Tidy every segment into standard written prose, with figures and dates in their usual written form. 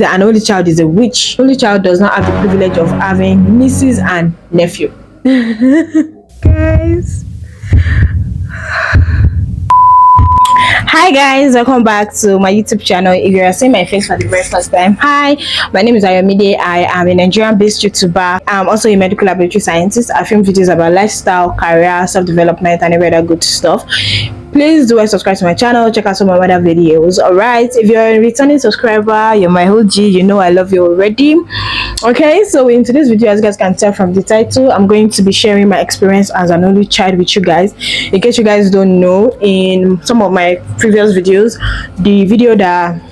An only child is a witch. Only child does not have the privilege of having nieces and nephew. Guys, hi guys, welcome back to my YouTube channel. If you are seeing my face for the very first time, hi, my name is AYOMIDE. I am a Nigerian based YouTuber. I'm also a medical laboratory scientist. I film videos about lifestyle, career, self-development, and every other good stuff. Please do subscribe to my channel, check out some of my other videos. All right, if you're a returning subscriber, you're my OG, you know I love you already. Okay, so in today's video, as you guys can tell from the title, I'm going to be sharing my experience as an only child with you guys. In case you guys don't know, in some of my previous videos, the video that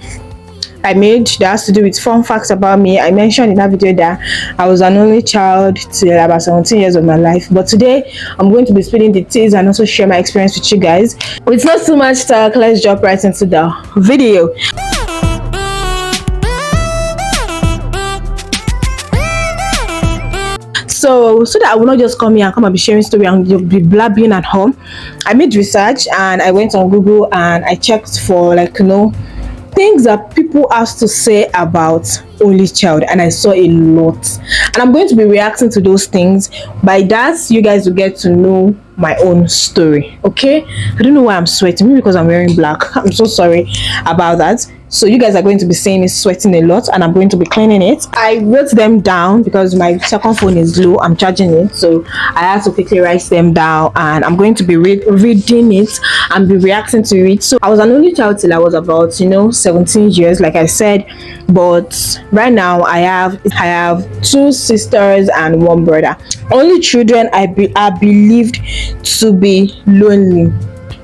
I made that has to do with fun facts about me, I mentioned in that video that I was an only child till about 17 years of my life. But today I'm going to be spilling the tea and also share my experience with you guys. With not too much talk, let's jump right into the video. So that I will not just come here and come and be sharing story and be blabbing at home, I made research and I went on Google and I checked for, like, things that people have to say about only child, and I saw a lot, and I'm going to be reacting to those things. By that, you guys will get to know my own story. Okay, I don't know why I'm sweating, maybe because I'm wearing black. I'm so sorry about that. So you guys are going to be seeing me sweating a lot, and I'm going to be cleaning it. I wrote them down because my second phone is low, I'm charging it, so I have to quickly write them down, and I'm going to be reading it and be reacting to it. So I was an only child till I was about 17 years, like I said, but right now I have two sisters and one brother. Only children are believed to be lonely.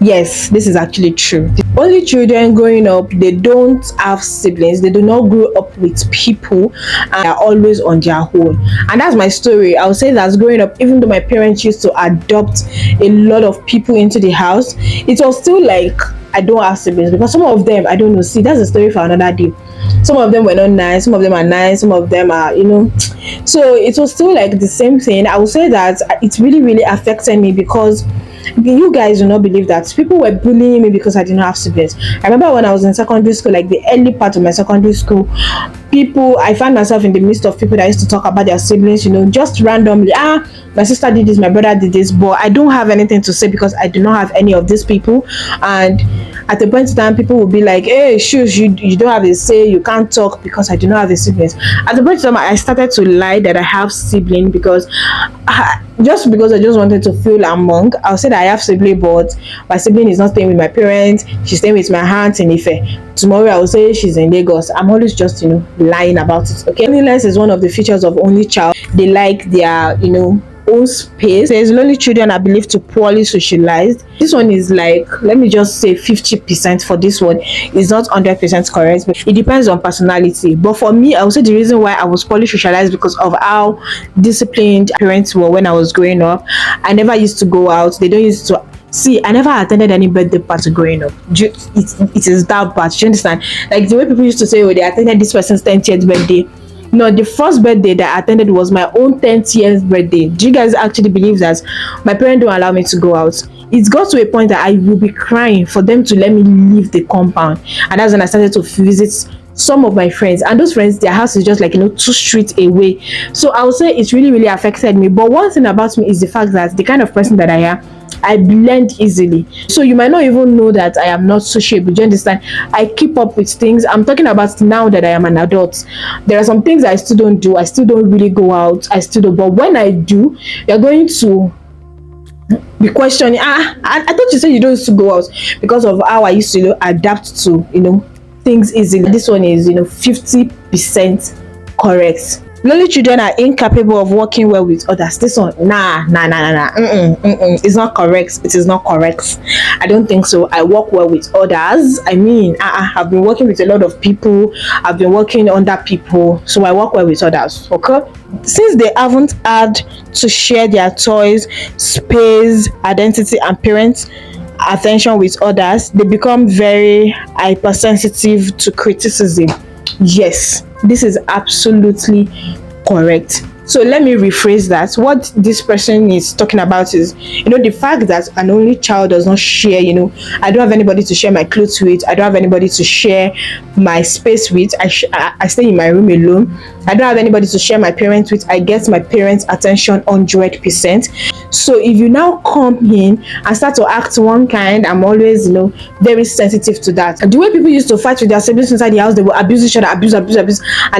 Yes, this is actually true. The only children growing up, they don't have siblings, they do not grow up with people, and are always on their own. And that's my story. I would say that growing up, even though my parents used to adopt a lot of people into the house, it was still like I don't have siblings, because some of them, I don't know, see, that's a story for another day. Some of them were not nice, some of them are nice, some of them are, so it was still like the same thing. I would say that it really affected me, because you guys do not believe that people were bullying me because I did not have siblings. I remember when I was in secondary school, like the early part of my secondary school, I found myself in the midst of people that used to talk about their siblings, just randomly. My sister did this, my brother did this, but I don't have anything to say because I do not have any of these people. And at the point in time, people will be like, hey, shush, you don't have a say, you can't talk because I do not have a siblings. At the point in time, I started to lie that I have siblings, because I just wanted to feel among. I'll say that I have sibling, but my sibling is not staying with my parents, she's staying with my aunt in Ife. Tomorrow I will say she's in Lagos. I'm always just lying about it. Okay, loneliness is one of the features of only child. They like their own space. There's lonely children are believed to poorly socialized. This one is like, let me just say 50% for this one. It's not 100% correct, but it depends on personality. But for me, I would say the reason why I was poorly socialized because of how disciplined parents were when I was growing up. I never used to go out. They don't used to see. I never attended any birthday party growing up. It is that bad. Do you understand? Like the way people used to say, oh, they attended this person's 10th birthday. No, the first birthday that I attended was my own 10th year's birthday. Do you guys actually believe that my parents don't allow me to go out? It got to a point that I will be crying for them to let me leave the compound. And that's when I started to visit some of my friends, and those friends, their house is just like 2 streets away. So I would say it really affected me. But one thing about me is the fact that the kind of person that I am, I blend easily. So you might not even know that I am not sociable. Do you understand? I keep up with things. I'm talking about now that I am an adult. There are some things I still don't do. I still don't really go out. I still do. But when I do, you're going to be questioning. I thought you said you don't used to go out, because of how I used to adapt to things easily. This one is 50% correct. Lonely children are incapable of working well with others. This one, nah. It's not correct. It is not correct. I don't think so. I work well with others. I mean, I've been working with a lot of people. I've been working under people, so I work well with others. Okay. Since they haven't had to share their toys, space, identity, and parents' attention with others, they become very hypersensitive to criticism. Yes, this is absolutely correct. So let me rephrase that. What this person is talking about is, the fact that an only child does not share, I don't have anybody to share my clothes with. I don't have anybody to share my space with. I stay in my room alone. I don't have anybody to share my parents with. I get my parents' attention 100%. So if you now come in and start to act one kind, I'm always, very sensitive to that. The way people used to fight with their siblings inside the house, they will abuse each other, abuse, and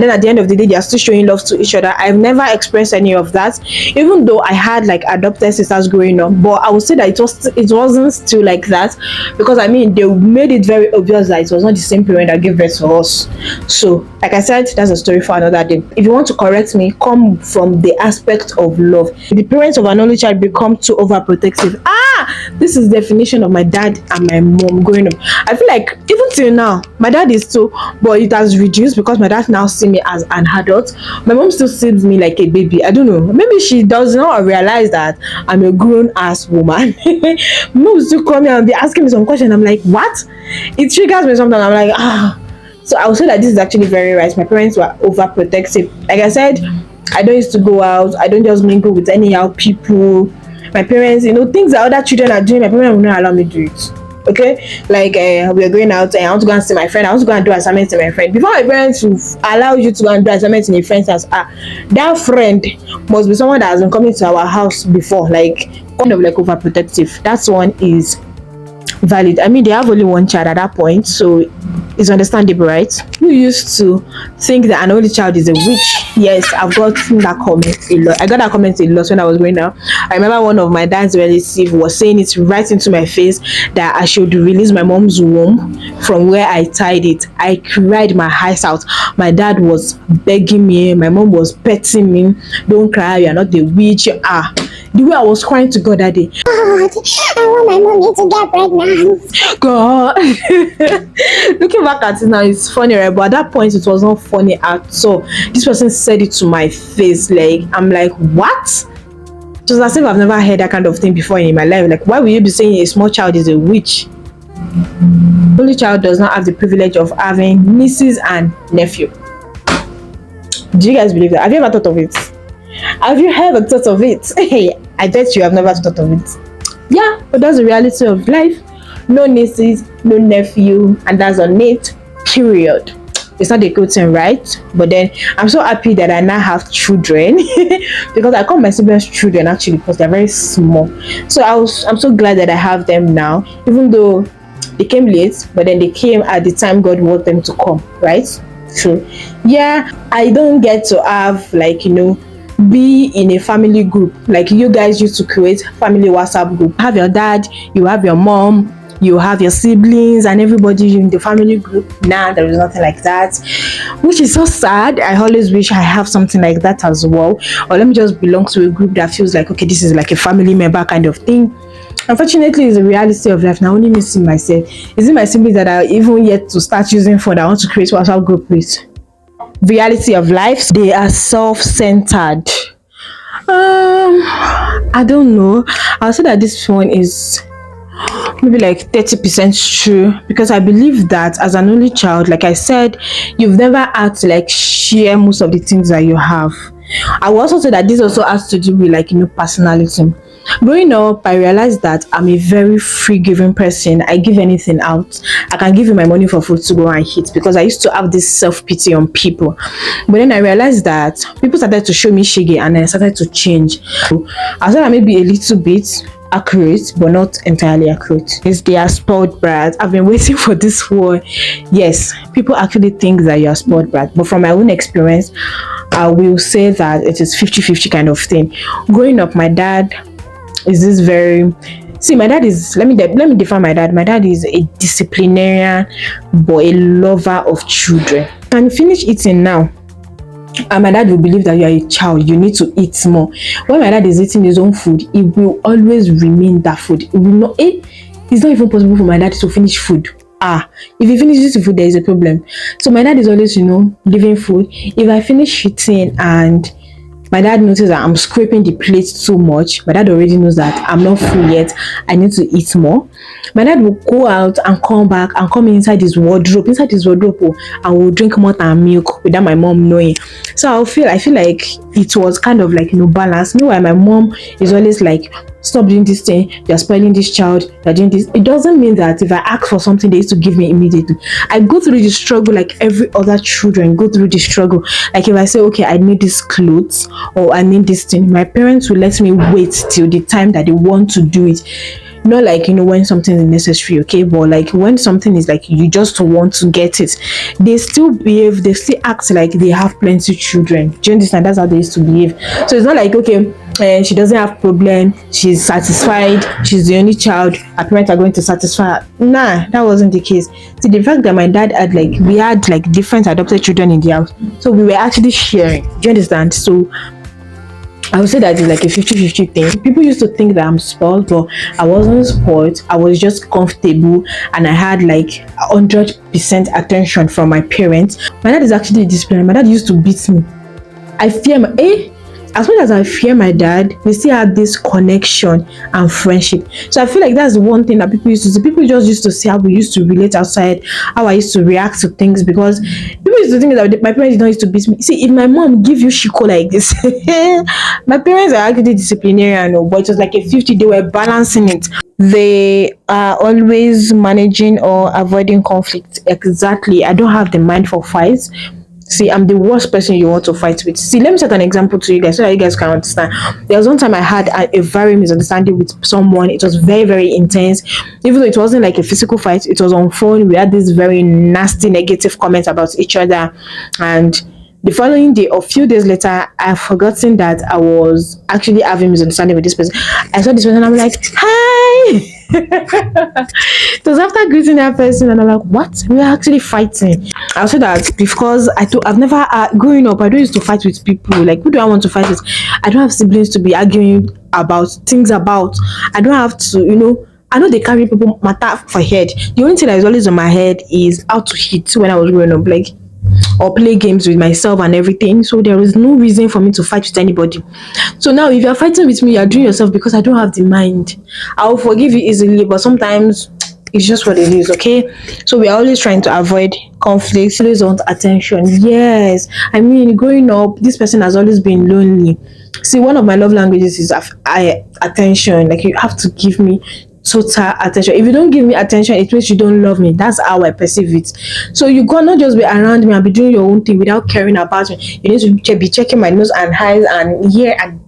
then at the end of the day, they are still showing love to each other. I've never experienced any of that, even though I had like adopted sisters growing up. But I would say that it wasn't still like that, because they made it very obvious that it was not the same parent that gave birth to us. So like I said, that's a story for another day. If you want to correct me, come from the aspect of love. The parents of an only child become too overprotective. This is the definition of my dad and my mom growing up. I feel like even till now, my dad is too, but it has reduced because my dad now sees me as an adult. My mom still sees me like a baby. I don't know. Maybe she does not realize that I'm a grown-ass woman. Mom still come here and be asking me some questions. I'm like, what? It triggers me sometimes. I'm like, So I would say that this is actually very right. My parents were overprotective. Like I said, I don't used to go out. I don't just mingle with anyhow people. My parents, things that other children are doing, my parents will not allow me to do it. Okay, like we are going out and I want to go and see my friend. I want to go and do assignments to my friend. Before my parents will allow you to go and do assignments in a friend's house, that friend must be someone that has been coming to our house before, like kind of like overprotective. That one is valid. I mean, they have only one child at that point, so it's understandable, right? Who used to think that an only child is a witch? Yes, I've gotten that comment a lot. I got that comment a lot when I was growing up. I remember one of my dad's relatives was saying it right into my face that I should release my mom's womb from where I tied it. I cried my eyes out. My dad was begging me, my mom was petting me, don't cry, you're not the witch. The way I was crying to God that day, God, I want my mommy to get pregnant. God. Looking back at it now, it's funny, right? But at that point, it was not funny at all. This person said it to my face. Like, I'm like, what? Just as if I've never heard that kind of thing before in my life. Like, why would you be saying a small child is a witch? Only child does not have the privilege of having nieces and nephew. Do you guys believe that? Have you ever thought of it? Have you ever thought of it? Hey, I bet you have never thought of it. Yeah, but that's the reality of life. No nieces, no nephew, and that's on it, period. It's not a good thing, right? But then I'm so happy that I now have children because I call my siblings children actually because they're very small. So I'm so glad that I have them now, even though they came late, but then they came at the time God wanted them to come, right? So yeah, I don't get to have be in a family group like you guys used to create family WhatsApp group. Have your dad, you have your mom, you have your siblings and everybody in the family group. Now there is nothing like that, which is so sad. I always wish I have something like that as well, or let me just belong to a group that feels like, okay, this is like a family member kind of thing. Unfortunately, it's the reality of life. Now only me see myself. Is it my siblings that are even yet to start using phone that I want to create WhatsApp group with? Reality of life, they are self-centered. I don't know. I'll say that this one is maybe like 30% true, because I believe that as an only child, like I said, you've never had to share most of the things that you have. I will also say that this also has to do with personality. Growing up, I realized that I'm a very free-giving person. I give anything out. I can give you my money for food to go and eat because I used to have this self-pity on people. But then I realized that people started to show me shege and I started to change. So I thought I may be a little bit accurate, but not entirely accurate. They are spoiled brats. I've been waiting for this word. Yes, people actually think that you are spoiled brat, but from my own experience, I will say that it is 50-50 kind of thing. Growing up, my dad is this very my dad is, let me define my dad. My dad is a disciplinarian but a lover of children. Can you finish eating now? And my dad will believe that you are a child, you need to eat more. When my dad is eating his own food, it will always remain that food. It will not it's not even possible for my dad to finish food. If he finishes the food, there is a problem. So my dad is always leaving food. If I finish eating and my dad notices that I'm scraping the plate too much, my dad already knows that I'm not full yet, I need to eat more. My dad will go out and come back and come inside his wardrobe, and will drink more than milk. without my mom knowing. So I feel like it was kind of like, balance. Meanwhile, my mom is always like, stop doing this thing, you're spoiling this child, you're doing this. It doesn't mean that if I ask for something, they used to give me immediately. I go through the struggle like every other children go through the struggle. Like if I say, okay, I need this clothes or I need this thing, my parents will let me wait till the time that they want to do it. Not like, when something is necessary, okay, but like when something is like you just want to get it, they still act like they have plenty children. Do you understand? That's how they used to behave. So it's not like, okay, she doesn't have problem, she's satisfied, she's the only child, her parents are going to satisfy her. Nah, that wasn't the case. See, the fact that my dad had we had like different adopted children in the house, so we were actually sharing. Do you understand? So I would say that it's like a 50-50 thing. People used to think that I'm spoiled, but I wasn't spoiled. I was just comfortable and I had like 100% attention from my parents. My dad is actually a disciplinarian. My dad used to beat me. I fear as much as I fear my dad, we still have this connection and friendship. So I feel like that's the one thing that people used to see. People just used to see how we used to relate outside, how I used to react to things, because people used to think that my parents don't used to beat me. See, if my mom give you shiko like this, my parents are actually disciplinarian, but it was like a 50, they were balancing it. They are always managing or avoiding conflict. Exactly. I don't have the mind for fights. See, I'm the worst person you want to fight with. See, let me set an example to you guys so that you guys can understand. There was one time I had a very misunderstanding with someone. It was very, very intense. Even though it wasn't like a physical fight, it was on phone. We had this very nasty, negative comments about each other. And the following day, or a few days later, I've forgotten that I was actually having misunderstanding with this person. I saw this person and I'm like, hi. It was after greeting that person and I'm like, what? We are actually fighting. I'll say that because I've never, growing up, I don't used to fight with people. Like, who do I want to fight with? I don't have siblings to be arguing about things about. I don't have to, I know they carry people matter for head. The only thing that is always on my head is how to hit when I was growing up, like, or play games with myself and everything. So there is no reason for me to fight with anybody. So now if you're fighting with me, you're doing yourself, because I don't have the mind. I'll forgive you easily, but sometimes it's just what it is, okay? So we are always trying to avoid conflicts, always want attention. Yes, I mean, growing up, this person has always been lonely. See, one of my love languages is attention. Like, you have to give me total attention. If you don't give me attention, it means you don't love me. That's how I perceive it. So you cannot just be around me and be doing your own thing without caring about me. You need to be checking my nose and eyes and ear and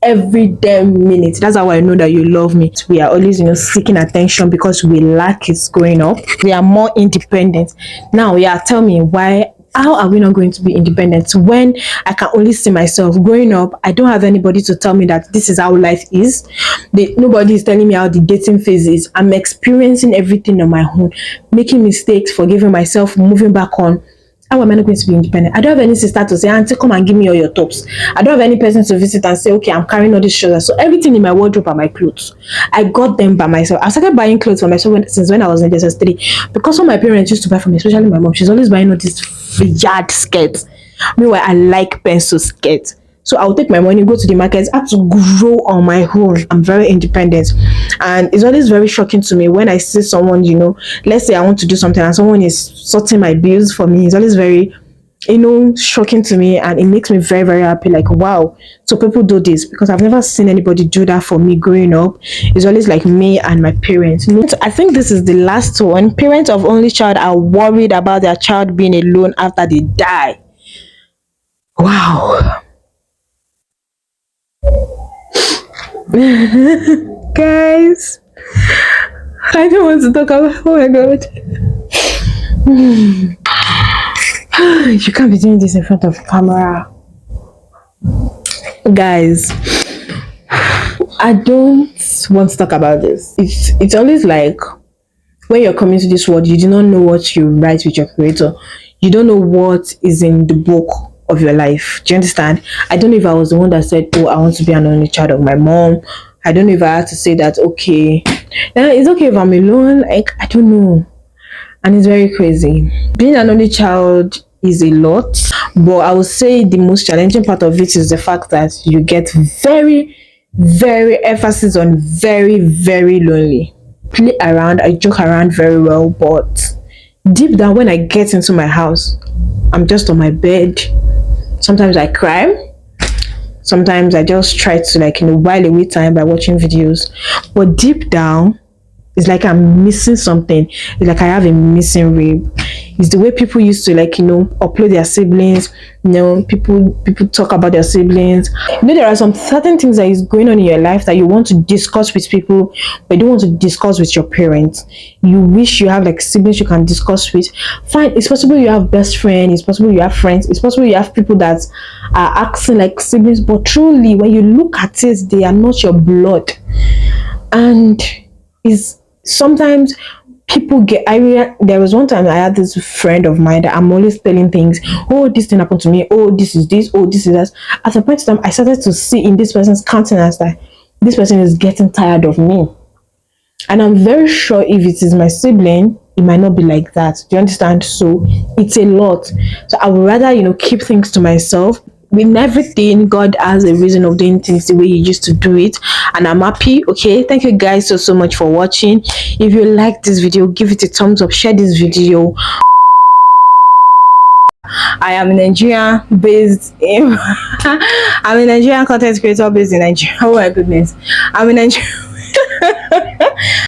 every damn minute. That's how I know that you love me. We are always, seeking attention because we lack it growing up. We are more independent. Now, tell me why. How are we not going to be independent when I can only see myself? Growing up, I don't have anybody to tell me that this is how life is. Nobody is telling me how the dating phase is. I'm experiencing everything on my own, making mistakes, forgiving myself, moving back on. How am I not going to be independent? I don't have any sister to say, auntie, come and give me all your tops. I don't have any person to visit and say, okay, I'm carrying all these shoulders. So everything in my wardrobe are my clothes. I got them by myself. I started buying clothes for myself since when I was in SS3. Because what my parents used to buy for me, especially my mom, she's always buying all these yard skirts. Meanwhile, I like pencil skirts. So I'll take my money, go to the market. I have to grow on my own. I'm very independent. And it's always very shocking to me when I see someone, let's say I want to do something and someone is sorting my bills for me. It's always very, shocking to me, and it makes me very, very happy. Like, wow, so people do this, because I've never seen anybody do that for me growing up. It's always like me and my parents. I think this is the last one. Parents of only child are worried about their child being alone after they die. Wow. Guys, I don't want to talk about, oh my god. You can't be doing this in front of camera. Guys, I don't want to talk about this. It's always like, when you're coming to this world, you do not know what you write with your creator. You don't know what is in the book of your life. Do you understand? I don't know if I was the one that said, oh, I want to be an only child of my mom. I don't know if I had to say that, okay, it's okay if I'm alone. Like, I don't know. And it's very crazy. Being an only child is a lot, but I would say the most challenging part of it is the fact that you get very, very emphasis on very, very lonely. Play around, I joke around very well, but deep down, when I get into my house, I'm just on my bed. Sometimes I cry. Sometimes I just try to, like, while away time by watching videos. But deep down, it's like I'm missing something. It's like I have a missing rib. It's the way people used to, like, upload their siblings. People talk about their siblings. There are some certain things that is going on in your life that you want to discuss with people, but you don't want to discuss with your parents. You wish you have, like, siblings you can discuss with. Fine, it's possible you have best friends. It's possible you have friends. It's possible you have people that are acting like siblings, but truly, when you look at it, they are not your blood. And is sometimes people get there was one time I had this friend of mine that I'm always telling things. Oh, this thing happened to me. Oh, this is this. Oh, this is that. At a point in time, I started to see in this person's countenance that this person is getting tired of me. And I'm very sure if it is my sibling, it might not be like that. Do you understand? So it's a lot. So I would rather, keep things to myself. In everything, God has a reason of doing things the way He used to do it, and I'm happy. Okay, thank you guys so much for watching. If you like this video, give it a thumbs up, share this video. I am a Nigerian based in I'm a Nigerian content creator based in Nigeria. Oh my goodness, I'm a Nigerian